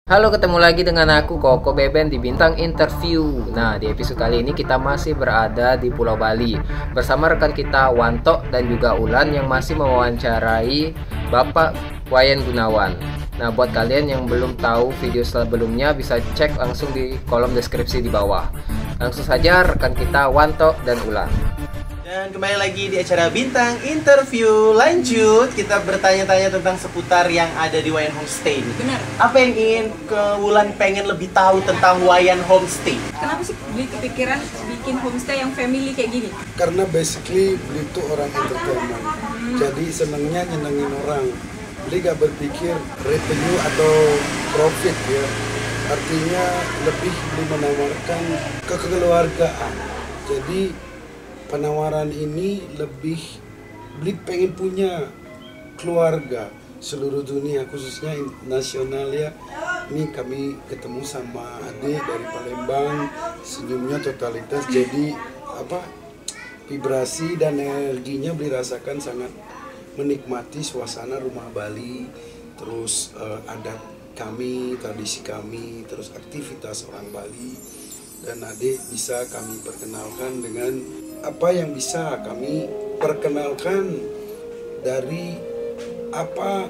Halo, ketemu lagi dengan aku Koko Beben di Bintang Interview. Nah, di episode kali ini kita masih berada di Pulau Bali bersama rekan kita Wanto dan juga Ulan yang masih mewawancarai Bapak Wayan Gunawan. Nah, buat kalian yang belum tahu video sebelumnya bisa cek langsung di kolom deskripsi di bawah. Langsung saja rekan kita Wanto dan Ulan. Dan kembali lagi di acara Bintang Interview. Lanjut, kita bertanya-tanya tentang seputar yang ada di Wayan Homestay. Benar. Apa yang ingin Wulan pengen lebih tahu tentang Wayan Homestay? Kenapa sih beli kepikiran bikin homestay yang family kayak gini? Karena basically beli itu orang entertainment. Jadi senangnya nyenengin orang. Beli gak berpikir revenue atau profit ya. Artinya lebih beli menawarkan kekeluargaan. Jadi penawaran ini lebih beli pengen punya keluarga seluruh dunia, khususnya nasional ya. Ini kami ketemu sama adik dari Palembang, senyumnya totalitas, jadi vibrasi dan energinya beli rasakan sangat menikmati suasana rumah Bali, terus adat kami, tradisi kami, terus aktivitas orang Bali. Dan adik bisa kami perkenalkan dengan apa yang bisa kami perkenalkan dari apa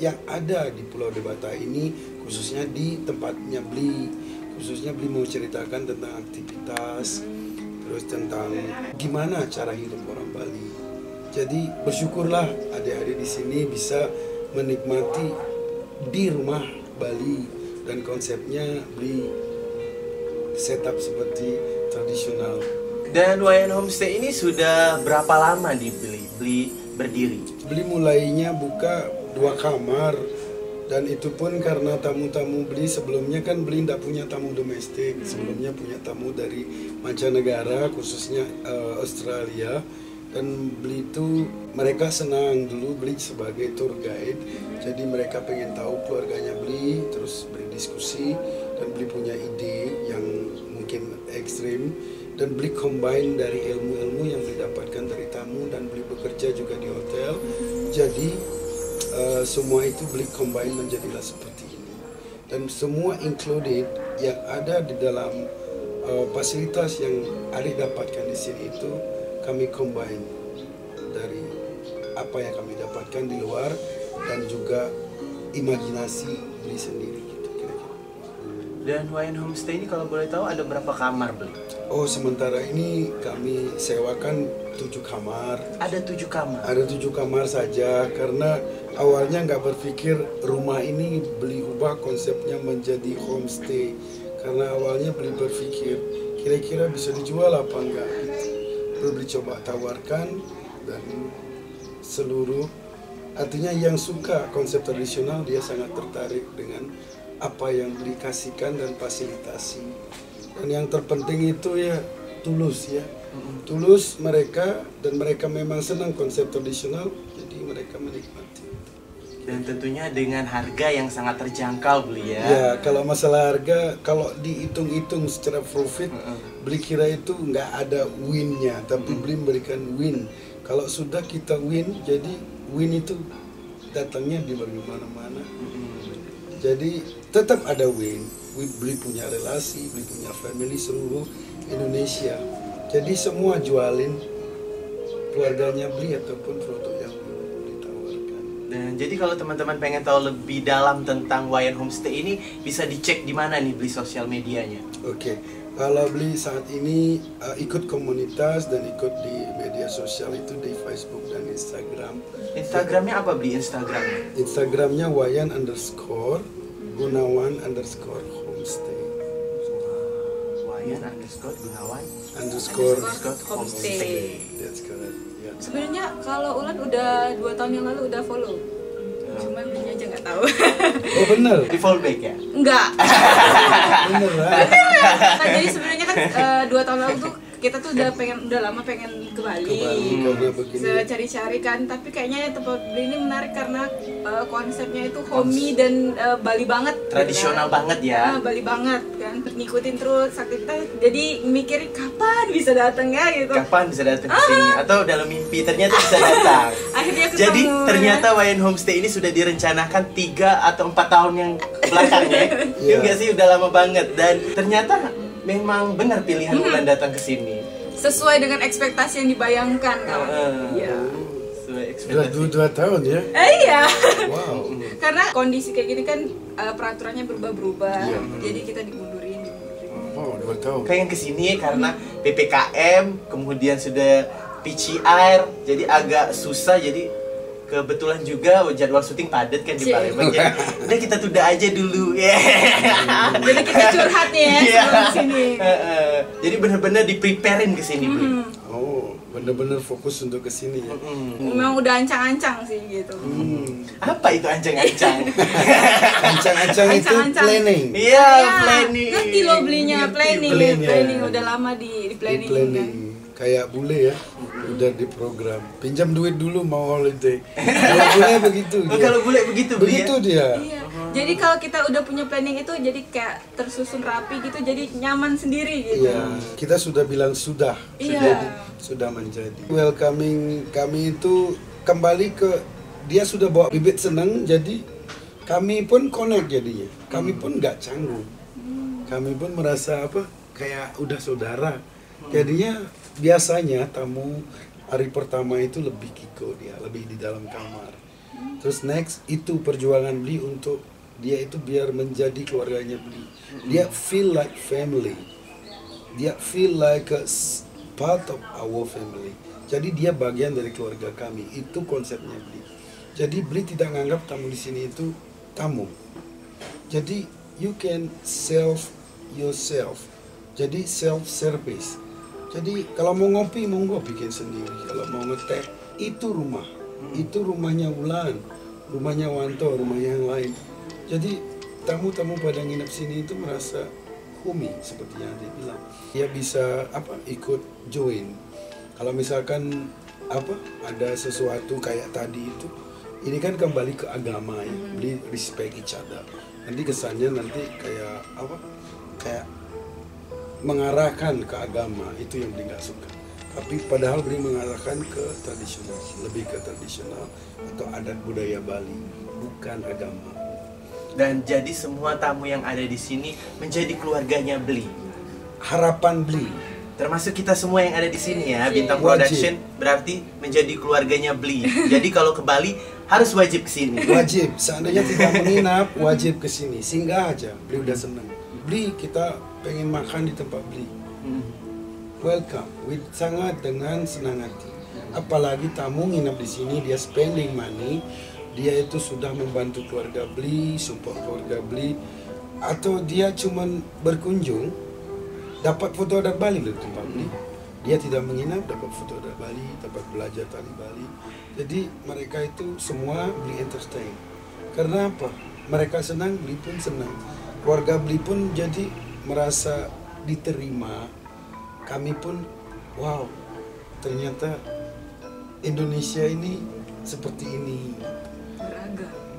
yang ada di Pulau Dewata ini, khususnya di tempatnya Beli. Khususnya Beli mau ceritakan tentang aktivitas, terus tentang gimana cara hidup orang Bali. Jadi bersyukurlah adik-adik di sini bisa menikmati di rumah Bali, dan konsepnya Beli setup seperti tradisional. Dan Wayan Homestay ini sudah berapa lama Beli berdiri? Beli mulainya buka 2 kamar, dan itu pun karena tamu-tamu Beli sebelumnya kan Beli tidak punya tamu domestik, sebelumnya punya tamu dari mancanegara, khususnya Australia. Dan Beli itu mereka senang dulu Beli sebagai tour guide, jadi mereka pengen tahu keluarganya Beli, terus Beli diskusi dan Beli punya ide yang mungkin ekstrim. Dan Beli combine dari ilmu-ilmu yang Beli dapatkan dari tamu, dan Beli bekerja juga di hotel. Jadi semua itu Beli combine menjadilah seperti ini. Dan semua included yang ada di dalam fasilitas yang Adik dapatkan di sini itu kami combine dari apa yang kami dapatkan di luar dan juga imajinasi Beli sendiri gitu kira-kira. Dan Wayan Homestay ini kalau boleh tahu ada berapa kamar Beli? Oh, sementara ini kami sewakan 7 kamar. Ada 7 kamar? Ada 7 kamar saja, karena awalnya nggak berpikir rumah ini Beli ubah konsepnya menjadi homestay. Karena awalnya Beli berpikir kira-kira bisa dijual apa enggak gitu. Beli coba tawarkan, dan seluruh artinya yang suka konsep tradisional dia sangat tertarik dengan apa yang Beli kasihkan dan fasilitasi. Dan yang terpenting itu ya tulus ya. Tulus mereka, dan mereka memang senang konsep tradisional, jadi mereka menikmati. Dan tentunya dengan harga yang sangat terjangkau Beli ya. Ya, kalau masalah harga, kalau dihitung-hitung secara profit, Beli kira itu nggak ada win-nya, tapi Beli memberikan win. Kalau sudah kita win, jadi win itu datangnya di mana-mana. Jadi tetap ada win. Beli punya relasi, Beli punya family seluruh Indonesia. Jadi semua jualin keluarganya Beli ataupun produk yang Beli tawarkan. Dan jadi kalau teman-teman pengen tahu lebih dalam tentang Wayan Homestay ini, bisa dicek di mana nih Beli sosial medianya? Oke, kalau Beli saat ini ikut komunitas dan ikut di media sosial itu di Facebook dan Instagram. Instagramnya apa Beli Instagramnya? Instagramnya Wayan_Gunawan_homestay. Wayan_Gunawan_homestay. That's correct. Yeah. Sebenarnya kalau Ulan udah 2 tahun yang lalu udah follow, cuma belinya aja nggak tahu. Oh bener? Di follow back ya? Enggak. Bener lah. Nah, jadi sebenarnya kan 2 tahun lalu tuh kita tuh udah lama pengen ke Bali. Karena begini. Cari-cari kan, tapi kayaknya tempat beli ini menarik karena konsepnya itu homey dan Bali banget. Tradisional kan. banget ya. Bali banget kan, ngikutin terus aktivitas. Jadi mikirin kapan bisa datang ya gitu. Kapan bisa datang ke sini? Atau dalam mimpi ternyata bisa datang. Akhirnya ketemu. Jadi ternyata Wayan Homestay ini sudah direncanakan 3 atau 4 tahun yang belakangnya. Iya nggak sih, udah lama banget. Dan ternyata memang benar pilihan Ulan datang ke sini. Sesuai dengan ekspektasi yang dibayangkan kawan. Iya. Sesuai Sudah ekspektasi. 2 tahun ya. Iya. Wow. Karena kondisi kayak gini kan peraturannya berubah-berubah. Iya. Jadi kita dimundurin. Oh, 2 tahun. Pengen ke sini karena PPKM, kemudian sudah PCR, jadi agak susah. Jadi kebetulan juga jadwal syuting padat kan di Palembang. Jadi udah kita tunda aja dulu. Jadi kita curhat nih ya sebelum sini. Jadi benar-benar di-preparein ke sini, Bli. Oh, benar-benar fokus untuk kesini ya. Memang udah ancang-ancang sih gitu. Apa itu ancang-ancang? Ancang-ancang itu Ancang-ancang. planning. Iya, Ya, planning. ngerti lo belinya Ngerti, planning. planning. Planning udah lama di Di planning, planning. kan. Kayak bule ya, udah di program. Pinjam duit dulu mau holiday. Kalau bule begitu Oh, dia. kalau bule begitu, Bli, Begitu ya? dia. Iya. Jadi kalau kita udah punya planning itu jadi kayak tersusun rapi gitu, jadi nyaman sendiri gitu. Iya, kita sudah bilang sudah. Iya. Sudah menjadi. Welcoming kami itu kembali ke dia sudah bawa bibit senang, jadi kami pun connect jadinya. Kami pun nggak canggung. Kami pun merasa apa? Kayak udah saudara. Jadinya biasanya tamu hari pertama itu lebih kiko dia, lebih di dalam kamar. Terus next itu perjuangan Bli untuk dia itu biar menjadi keluarganya Bli. Dia feel like family. Dia feel like a part of our family. Jadi dia bagian dari keluarga kami. Itu konsepnya Bli. Jadi Bli tidak menganggap tamu di sini itu tamu. Jadi you can self yourself. Jadi self service. Jadi kalau mau ngopi monggo bikin sendiri. Kalau mau ngeteh itu rumah. Itu rumahnya Ulan, rumahnya Wanto, rumahnya yang lain. Jadi tamu-tamu pada nginep sini itu merasa homey seperti yang dia bilang. Dia bisa apa ikut join. Kalau misalkan apa ada sesuatu kayak tadi itu, ini kan kembali ke agama ya. Beli respect each other. Nanti kesannya nanti kayak apa? Kayak mengarahkan ke agama, itu yang dia nggak suka. Tapi padahal beli mengarahkan ke tradisional, lebih ke tradisional atau adat budaya Bali, bukan agama. Dan jadi semua tamu yang ada di sini menjadi keluarganya Bli. Harapan Bli. Termasuk kita semua yang ada di sini ya, Bintang Wajib. Production berarti menjadi keluarganya Bli. Jadi kalau ke Bali harus wajib ke sini. Wajib, seandainya tidak menginap, wajib ke sini. Singgah aja, Bli udah seneng. Bli, kita pengen makan di tempat Bli. Welcome, with sangat dengan senang hati. Apalagi tamu nginap di sini, dia spending money, dia itu sudah membantu keluarga Bli, support keluarga Bli, atau dia cuman berkunjung, dapat foto adat Bali dari tempat Bli. Dia tidak menginap, dapat foto adat Bali, dapat belajar tari Bali. Jadi mereka itu semua Bli entertain. Karena apa? Mereka senang, Bli pun senang. Keluarga Bli pun jadi merasa diterima. Kami pun, wow, ternyata Indonesia ini seperti ini.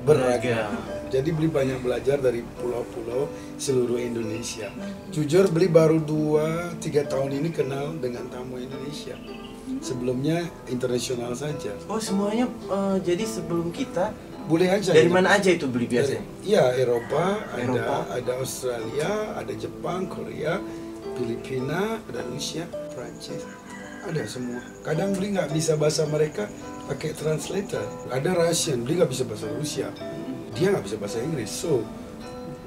Beragam. Jadi Bli banyak belajar dari pulau-pulau seluruh Indonesia. Jujur Bli baru 2-3 tahun ini kenal dengan tamu Indonesia. Sebelumnya internasional saja. Oh semuanya, jadi sebelum kita Boleh aja. dari ya. mana aja itu Bli biasanya? Iya, Eropa, Eropa. ada Australia, ada Jepang, Korea, Filipina, ada Rusia, Prancis, ada semua. Kadang Bli nggak bisa bahasa mereka, pakai translator. Ada Russian, Bli nggak bisa bahasa Rusia, dia nggak bisa bahasa Inggris. So,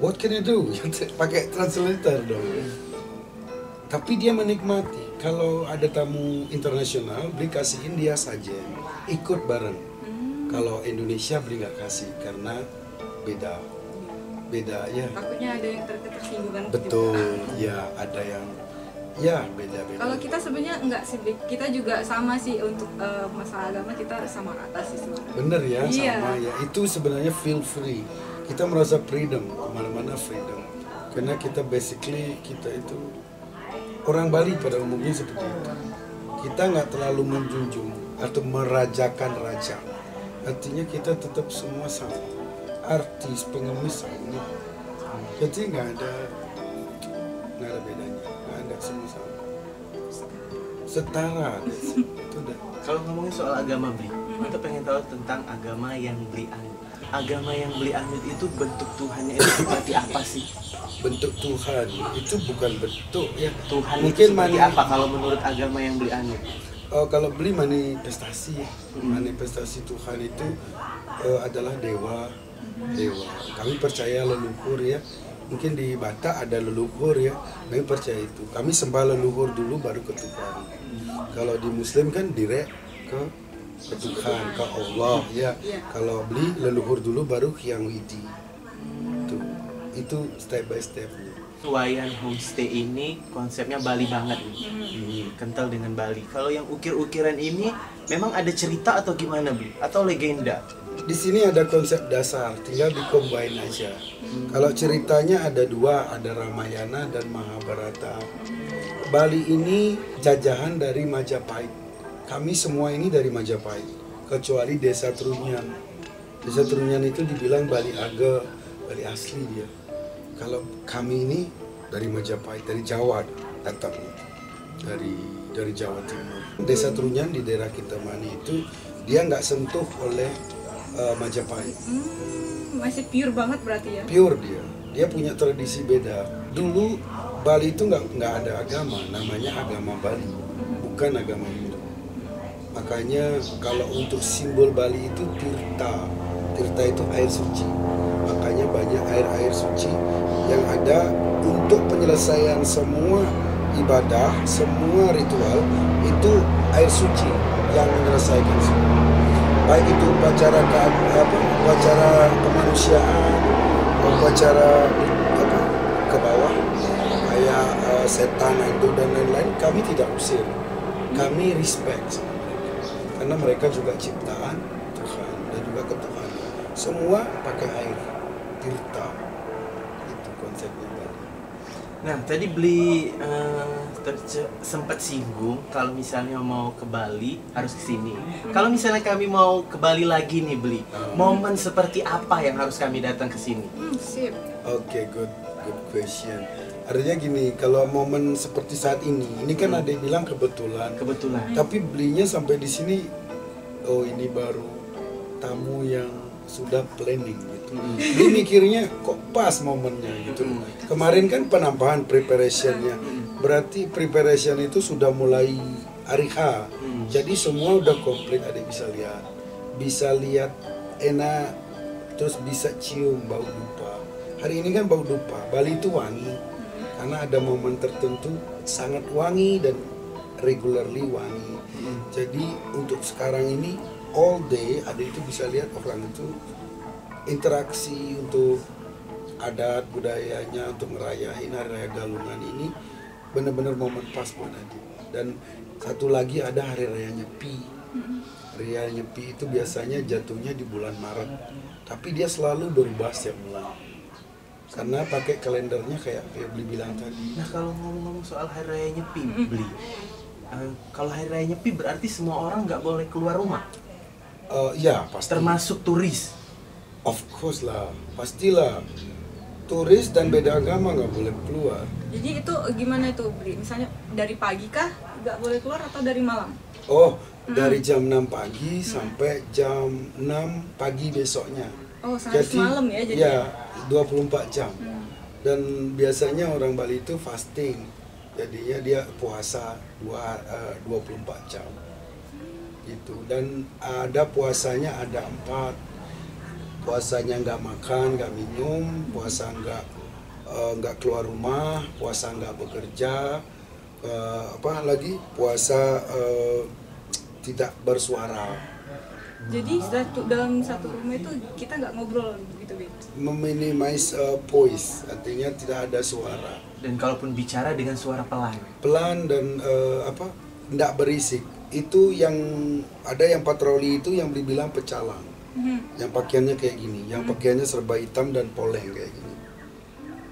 what can I do? Pakai translator dong. Tapi dia menikmati. Kalau ada tamu internasional, Bli kasihin dia saja, ikut bareng. Kalau Indonesia Bli nggak kasih karena beda ya. Takutnya ada yang tersinggungan. Betul, ya ada yang ya beda-beda. Kalau kita sebenarnya enggak sih, Bli. Kita juga sama sih untuk masalah agama, kita sama rata sih sebenarnya. Bener ya, Iya. sama ya. Itu sebenarnya feel free. Kita merasa freedom, kemana-mana freedom. Karena kita basically kita itu orang Bali pada umumnya seperti itu. Kita nggak terlalu menjunjung atau merajakan raja. Artinya kita tetap semua sama. Artis, pengemis sama. Jadi nggak ada bedanya. Nggak ada semua sama. Setara. Itu dah. Kalau ngomongin soal agama Bli, kita pengen tahu tentang agama yang Bli anut. Agama yang Bli anut itu bentuk Tuhannya itu seperti apa sih? Bentuk Tuhan itu bukan bentuk ya. Tuhan Mungkin itu seperti apa kalau menurut agama yang Bli anut? Kalau beli manifestasi, manifestasi Tuhan itu adalah dewa. Kami percaya leluhur ya. Mungkin di Batak ada leluhur ya. Kami percaya itu. Kami sembah leluhur dulu baru ke Tuhan. Kalau di Muslim kan direct ke Tuhan, ke Allah ya. Kalau beli leluhur dulu baru Hyang Widi. Itu step by stepnya. Wayan Homestay ini konsepnya Bali banget nih. Kental dengan Bali. Kalau yang ukir-ukiran ini memang ada cerita atau gimana Bli? Atau legenda? Di sini ada konsep dasar, tinggal dicombine aja. Kalau ceritanya ada dua, ada Ramayana dan Mahabharata. Bali ini jajahan dari Majapahit. Kami semua ini dari Majapahit, kecuali Desa Trunyan. Desa Trunyan itu dibilang Bali Age, Bali asli dia. Kalau kami ini dari Majapahit, dari Jawa datang, dari Jawa Timur. Desa Trunyan di daerah Kintamani itu dia nggak sentuh oleh Majapahit. Masih pure banget berarti ya? Pure dia punya tradisi beda. Dulu Bali itu nggak ada agama, namanya agama Bali, bukan agama Hindu. Makanya kalau untuk simbol Bali itu tirta itu air suci. Makanya banyak air suci yang ada untuk penyelesaian semua ibadah, semua ritual itu air suci yang menyelesaikan semua. Baik itu upacara kemanusiaan, upacara ke bawah kayak setan itu dan lain-lain, kami tidak usir. Kami respect sama mereka. Karena mereka juga ciptaan Tuhan dan juga ketuhanan. Semua pakai air, tirta. Itu konsepnya Bali. Nah, tadi Bli sempat singgung kalau misalnya mau ke Bali harus ke sini. Kalau misalnya kami mau ke Bali lagi nih Bli, momen seperti apa yang harus kami datang ke sini? Sip. Oke, good question. Artinya gini, kalau momen seperti saat ini kan ada yang bilang kebetulan. Tapi belinya sampai di sini, oh ini baru tamu yang sudah planning gitu. Dia mikirnya kok pas momennya gitu. Kemarin kan penambahan preparationnya, berarti preparation itu sudah mulai hari H. Jadi semua udah komplit, ada bisa lihat enak, terus bisa cium bau dupa. Hari ini kan bau dupa, Bali itu wangi, karena ada momen tertentu sangat wangi dan regularly wangi. Jadi untuk sekarang ini all day ada itu bisa lihat orang itu interaksi untuk adat budayanya, untuk ngerayain hari raya Galungan ini benar-benar momen pas buat Adi. Dan satu lagi ada hari raya Nyepi. Hari raya Nyepi itu biasanya jatuhnya di bulan Maret, tapi dia selalu berubah setiap bulan karena pakai kalendernya kayak Bli bilang tadi. Nah, kalau ngomong-ngomong soal hari raya Nyepi Bli, kalau hari raya Nyepi berarti semua orang nggak boleh keluar rumah? Ya pasti. Termasuk turis? Of course lah, pastilah. Turis dan beda agama nggak boleh keluar. Jadi itu gimana itu Bli? Misalnya dari pagi kah nggak boleh keluar atau dari malam? Oh, dari jam 6 pagi sampai jam 6 pagi besoknya. Oh, sampai malam ya jadi? Ya, 24 jam. Dan biasanya orang Bali itu fasting. Jadinya dia puasa 24 jam. Gitu. Dan ada puasanya ada 4. Puasanya nggak makan, nggak minum, puasa nggak keluar rumah, puasa nggak bekerja, puasa tidak bersuara. Jadi dalam satu rumah itu kita nggak ngobrol gitu, Bit? Meminimize voice, artinya tidak ada suara. Dan kalaupun bicara dengan suara pelan. Pelan dan tidak berisik. Itu yang ada yang patroli itu yang dibilang pecalang. Yang pakaiannya kayak gini, yang pakaiannya serba hitam dan poleng kayak gini.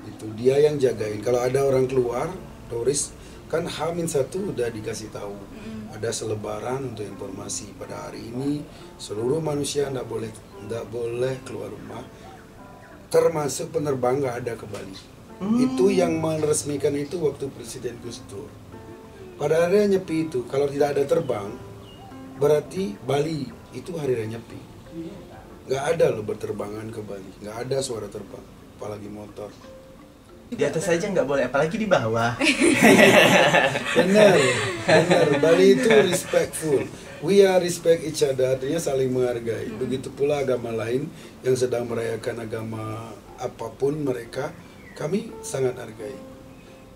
Itu dia yang jagain. Kalau ada orang keluar, turis kan H-1 udah dikasih tahu ada selebaran untuk informasi pada hari ini seluruh manusia nggak boleh keluar rumah, termasuk penerbang nggak ada ke Bali. Itu yang meresmikan itu waktu Presiden Gus Dur. Pada hari raya Nyepi itu kalau tidak ada terbang berarti Bali itu hari raya Nyepi. Nggak ada loh berterbangan ke Bali, nggak ada suara terbang, apalagi motor. Di atas saja nggak boleh, apalagi di bawah. Benar. Bali itu respectful. We are respect each other, artinya saling menghargai. Begitu pula agama lain yang sedang merayakan agama apapun mereka, kami sangat hargai.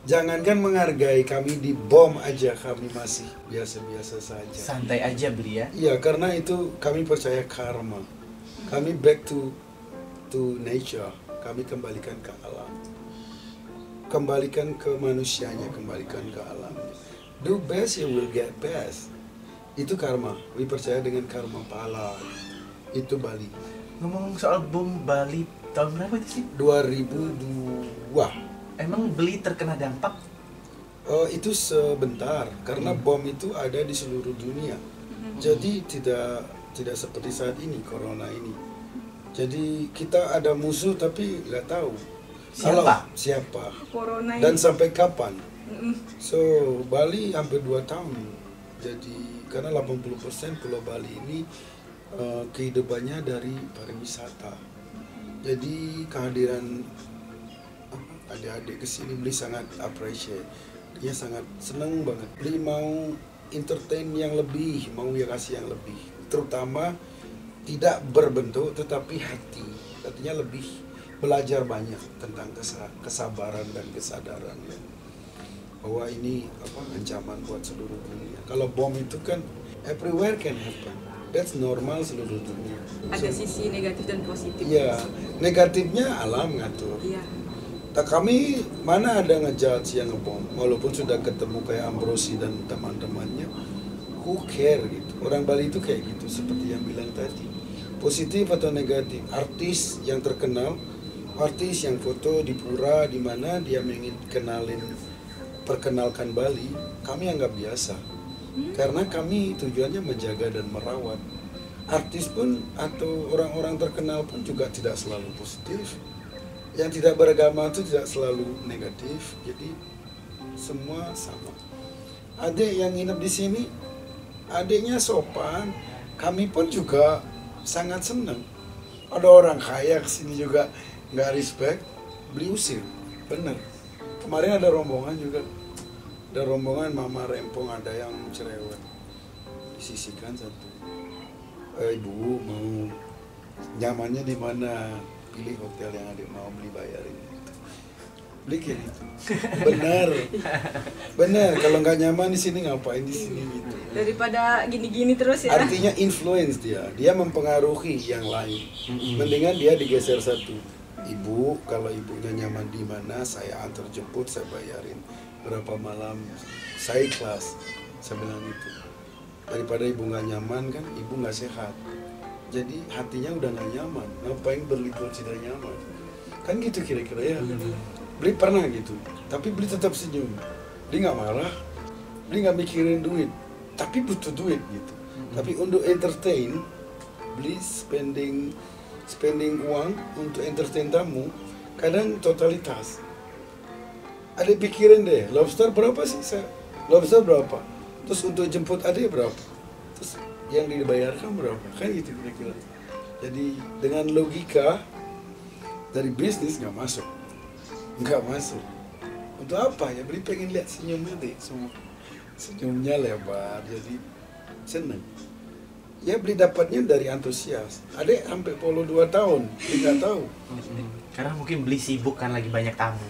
Jangankan menghargai, kami dibom aja kami masih biasa-biasa saja. Santai aja beli ya. Iya, karena itu kami percaya karma. Kami back to nature. Kami kembalikan ke alam. Kembalikan ke manusianya, kembalikan ke alamnya. Do best, you will get best. Itu karma. We percaya dengan karma pahala. Itu Bali. Ngomong soal bom Bali tahun berapa itu sih? 2002. Emang Bali terkena dampak? Itu sebentar, karena bom itu ada di seluruh dunia. Jadi tidak seperti saat ini, corona ini. Jadi kita ada musuh tapi nggak tahu. Siapa? Corona ini. Dan sampai kapan? So Bali hampir 2 tahun. Jadi karena 80% Pulau Bali ini kehidupannya dari pariwisata. Jadi kehadiran adik-adik kesini Beli sangat appreciate. Dia sangat senang banget. Beli mau entertain yang lebih, mau yang kasih yang lebih. Terutama tidak berbentuk tetapi hati. Artinya lebih belajar banyak tentang kesabaran dan kesadaran ya. Bahwa ini ancaman buat seluruh dunia. Kalau bom itu kan everywhere can happen. That's normal seluruh dunia. Ada sisi negatif dan positif. Iya, negatifnya alam ngatur. Iya. Kami mana ada ngejudge yang ngebom, walaupun sudah ketemu kayak Ambrosi dan teman-temannya, who care gitu. Orang Bali itu kayak gitu, seperti yang bilang tadi. Positif atau negatif, artis yang terkenal, artis yang foto di pura di mana dia ingin perkenalkan Bali, kami anggap biasa. Karena kami tujuannya menjaga dan merawat. Artis pun atau orang-orang terkenal pun juga tidak selalu positif. Yang tidak beragama itu tidak selalu negatif. Jadi semua sama. Adik yang nginep di sini, adiknya sopan. Kami pun juga sangat senang. Ada orang kaya kesini juga nggak respect, beli usir. Bener. Kemarin ada rombongan juga. Ada rombongan Mama Rempong, ada yang cerewet. Disisihkan satu. Ibu mau nyamannya di mana? Pilih hotel yang adik mau, beli bayarin. Beli kayak gitu. Benar. Kalau nggak nyaman di sini ngapain di sini gitu. Daripada gini-gini terus ya. Artinya influence dia mempengaruhi yang lain. Mendingan dia digeser satu. Ibu, kalau ibunya nyaman di mana, saya antar jemput, saya bayarin. Berapa malam, saya ikhlas. Saya bilang gitu. Daripada ibu nggak nyaman kan, ibu nggak sehat. Jadi hatinya udah nggak nyaman, ngapain berlibur tidak nyaman? Kan gitu kira-kira ya. Beli pernah gitu, tapi beli tetap senyum. Beli nggak marah, beli nggak mikirin duit, tapi butuh duit gitu. Tapi untuk entertain, beli spending uang untuk entertain tamu, kadang totalitas. Ada pikirin deh, lobster berapa sih? Lobster berapa? Terus untuk jemput adik berapa? Terus yang dibayarkan berapa? Kan gitu kira-kira. Jadi dengan logika dari bisnis nggak masuk. Untuk apa ya? Beli pengen lihat senyumnya deh, senyumnya lebar, jadi seneng. Ya beli dapatnya dari antusias. Adek sampai polo 2 tahun, dia nggak tahu. Karena mungkin beli sibuk kan lagi banyak tamu.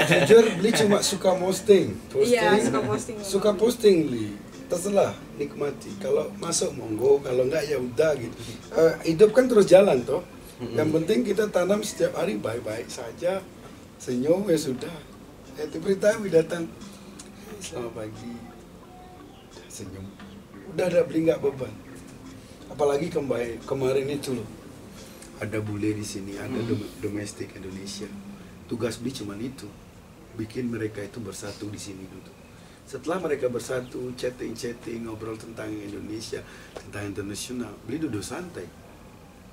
Jujur beli cuma suka posting. Iya, Suka posting beli. Terserah, nikmati. Kalau masuk monggo, kalau enggak ya udah gitu. Hidup kan terus jalan toh. Yang penting kita tanam setiap hari baik-baik saja. Senyum ya sudah. Every time datang, selamat pagi. Senyum. Udah ada beli nggak beban. Apalagi kemarin itu loh. Ada bule di sini, ada domestik Indonesia. Tugas beli cuma itu. bikin mereka itu bersatu di sini dulu. Setelah mereka bersatu, chatting, ngobrol tentang Indonesia, tentang internasional, Beli duduk santai.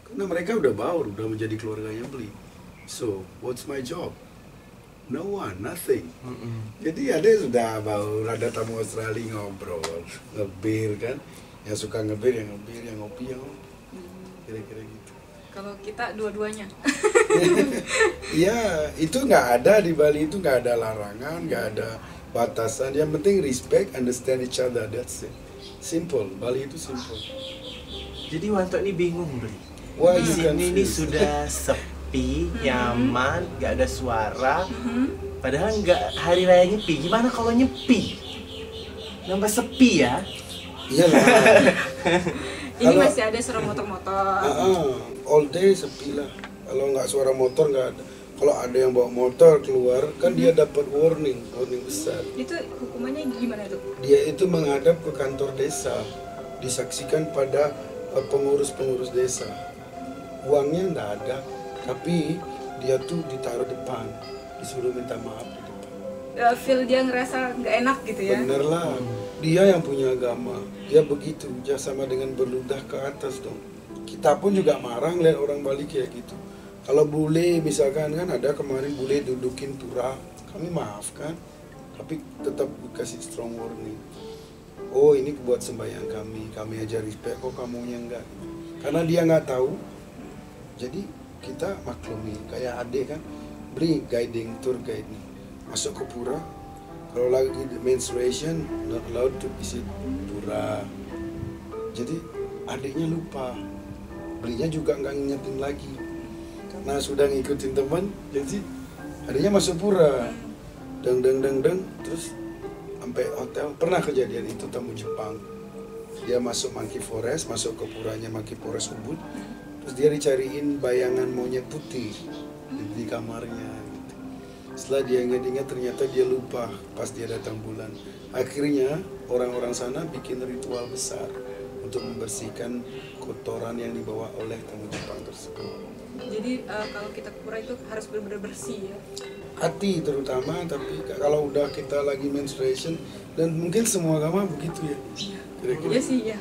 Karena mereka udah baur, udah menjadi keluarganya Beli. So, what's my job? No one, nothing. Jadi ada sudah baur, ada tamu Australia ngobrol, ngebir kan. Yang suka ngebir, yang ngopi, yang ngopi. Kira-kira gitu. Kalau kita dua-duanya. Ya, itu nggak ada di Bali, itu nggak ada larangan, nggak ada batasan. Yang penting respect, understand each other, that's it. Simple, Bali itu simple. Jadi Wanto ini bingung Beli. Wah, Di sini ini sudah sepi, nyaman, nggak ada suara. Padahal nggak hari raya nyepi. Gimana kalau nyepi? Nambah sepi ya? Iyalah. Ini Kalau- masih ada suara motor-motor. All day sepi lah. Kalau nggak suara motor nggak ada. Kalau ada yang bawa motor keluar, kan dia dapat warning besar. Itu hukumannya gimana tuh? Dia itu menghadap ke kantor desa, disaksikan pada pengurus-pengurus desa. Uangnya nggak ada, tapi dia tuh ditaruh depan, disuruh minta maaf di depan. Feel dia ngerasa nggak enak gitu ya? Bener lah, dia yang punya agama, dia begitu, dia sama dengan berludah ke atas dong. Kita pun juga marah ngeliat orang Bali kayak gitu. Kalau bule misalkan kan ada kemarin bule dudukin pura, kami maafkan, tapi tetap kasih strong warning. Oh ini buat sembahyang kami aja respect, kok kamunya enggak. Karena dia nggak tahu, jadi kita maklumi. Kayak adek kan, beri guiding, tour guide nih. Masuk ke pura, kalau lagi menstruation, not allowed to visit pura. Jadi adiknya lupa, belinya juga nggak ngingetin lagi. Karena sudah ngikutin teman, jadi adiknya masuk pura. Deng, terus sampai hotel. Pernah kejadian itu tamu Jepang. Dia masuk Monkey Forest, masuk ke puranya Monkey Forest Ubud. Terus dia dicariin bayangan monyet putih di kamarnya. Gitu. Setelah dia ingat-ingat ternyata dia lupa pas dia datang bulan. Akhirnya orang-orang sana bikin ritual besar untuk membersihkan kotoran yang dibawa oleh tamu Jepang tersebut. Jadi kalau kita ke pura itu harus benar-benar bersih ya? Hati terutama, tapi kalau udah kita lagi menstruation, dan mungkin semua agama begitu ya. Kira-kira. Iya sih ya.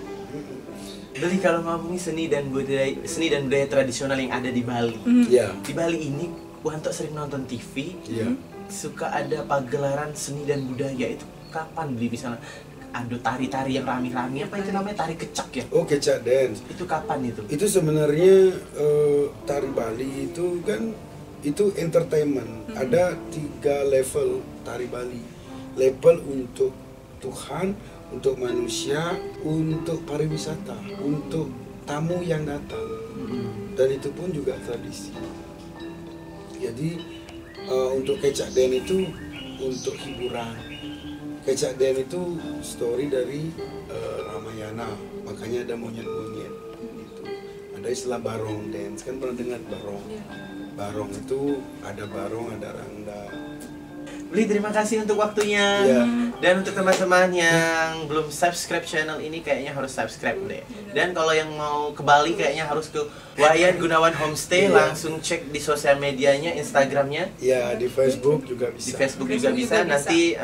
Beli kalau ngomongin seni dan budaya tradisional yang ada di Bali. Ya. Di Bali ini Wanto sering nonton TV, Iya. suka ada pagelaran seni dan budaya. Itu kapan Beli misalnya ada tari-tari yang rame-rame, apa itu namanya, tari kecak ya? Oh, kecak dance. Itu kapan itu? Itu sebenarnya tari Bali itu kan itu entertainment. Ada 3 level tari Bali. Level untuk Tuhan, untuk manusia, untuk pariwisata, untuk tamu yang datang. Dan itu pun juga tradisi. Jadi untuk kecak dance itu untuk hiburan. Kecak dance itu story dari Ramayana, makanya ada monyet-monyet gitu. Ada istilah barong dance, kan pernah dengar barong? Barong itu ada barong, ada rangda. Beli, terima kasih untuk waktunya. Iya. Dan untuk teman-teman yang belum subscribe channel ini kayaknya harus subscribe deh. Dan kalau yang mau ke Bali kayaknya harus ke Wayan Gunawan Homestay. Iya. Langsung cek di sosial medianya, Instagramnya. Ya, di Facebook juga Di bisa. Facebook juga bisa. Nanti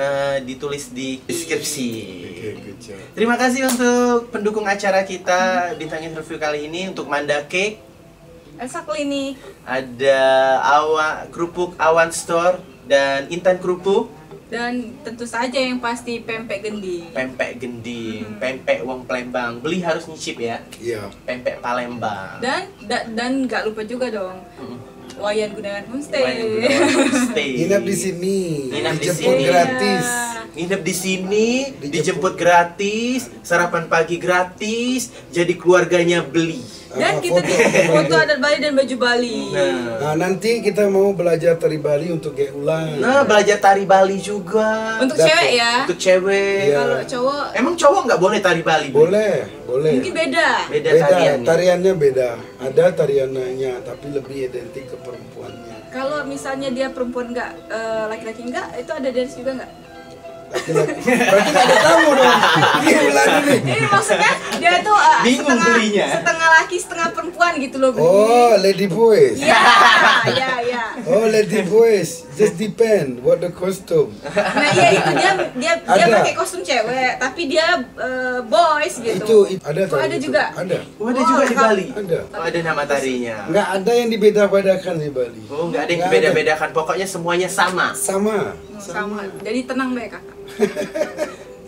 ditulis di deskripsi. Oke, good job. Terima kasih untuk pendukung acara kita bintang interview kali ini, untuk Manda Cake, Elsa Klinik. ada Kerupuk Awan Store, dan Intan Kerupuk, Dan tentu saja yang pasti pempek gending. pempek gending, pempek wong Palembang. Beli harus nyicip ya, Iya. pempek Palembang. Dan nggak lupa juga dong Wayan Gunawan Homestay. Wayan Gunawan Homestay. Nginep di sini, Nginep di dijemput sini. gratis. Nginep di sini, dijemput gratis, sarapan pagi gratis, jadi keluarganya Beli. Dan kita foto adat Bali dan baju Bali. Nah, nanti kita mau belajar tari Bali untuk ulang. Nah, belajar tari Bali juga. Untuk Dapat. cewek ya. Untuk cewek. Iya. Kalau cowok Emang cowok nggak boleh tari Bali? Beli? Boleh, boleh. mungkin beda. Beda Beda, tariannya. tariannya beda. Ada tariannya, tapi lebih identik ke perempuannya. Kalau misalnya dia perempuan nggak, laki-laki nggak, itu ada dance juga nggak? Laki-laki. Berarti nggak ada tamu dong. Gimana nih? Ini maksudnya dia tuh Bingung belinya. setengah laki setengah perempuan gitu loh. Beli. Oh, lady boys. Iya, iya, iya. Oh, Lady Boys, just depend what the costume. Nah ya itu dia Ada. pakai kostum cewek, tapi dia boys gitu. Itu ada Oh, ada itu. juga? Ada. Oh, ada juga di Bali. Ada. Oh, ada nama tarinya. Nggak ada yang dibeda-bedakan di Bali. Oh, nggak ada yang Nggak beda-bedakan. Pokoknya semuanya sama. Sama. Sama. Jadi tenang deh kakak.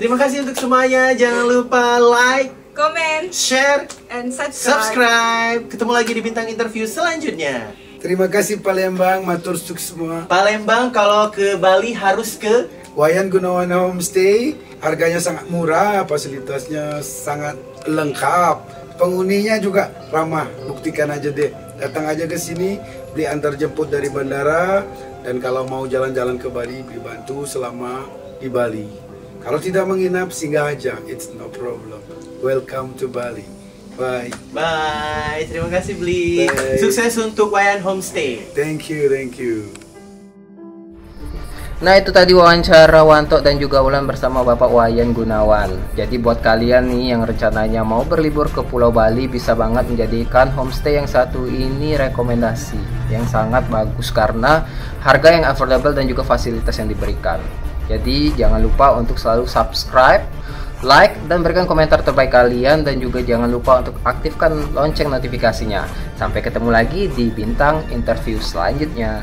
Terima kasih untuk semuanya. Jangan lupa like, Comment share, and subscribe. Ketemu lagi di bintang interview selanjutnya. Terima kasih Palembang, matur suk semua. Palembang kalau ke Bali harus ke Wayan Gunawan Homestay, harganya sangat murah, fasilitasnya sangat lengkap. Penghuninya juga ramah. Buktikan aja deh. Datang aja ke sini, beli antar jemput dari bandara, dan kalau mau jalan-jalan ke Bali dibantu selama di Bali. Kalau tidak menginap, singgah aja. It's no problem. Welcome to Bali. Bye. Bye. Terima kasih Bli. Bye. Sukses untuk Wayan Homestay. Thank you, thank you. Nah itu tadi wawancara Wanto dan juga Ulan bersama Bapak Wayan Gunawan. Jadi buat kalian nih yang rencananya mau berlibur ke Pulau Bali, bisa banget menjadikan homestay yang satu ini rekomendasi yang sangat bagus karena harga yang affordable dan juga fasilitas yang diberikan. Jadi jangan lupa untuk selalu subscribe, like, dan berikan komentar terbaik kalian, dan juga jangan lupa untuk aktifkan lonceng notifikasinya. Sampai ketemu lagi di bintang interview selanjutnya.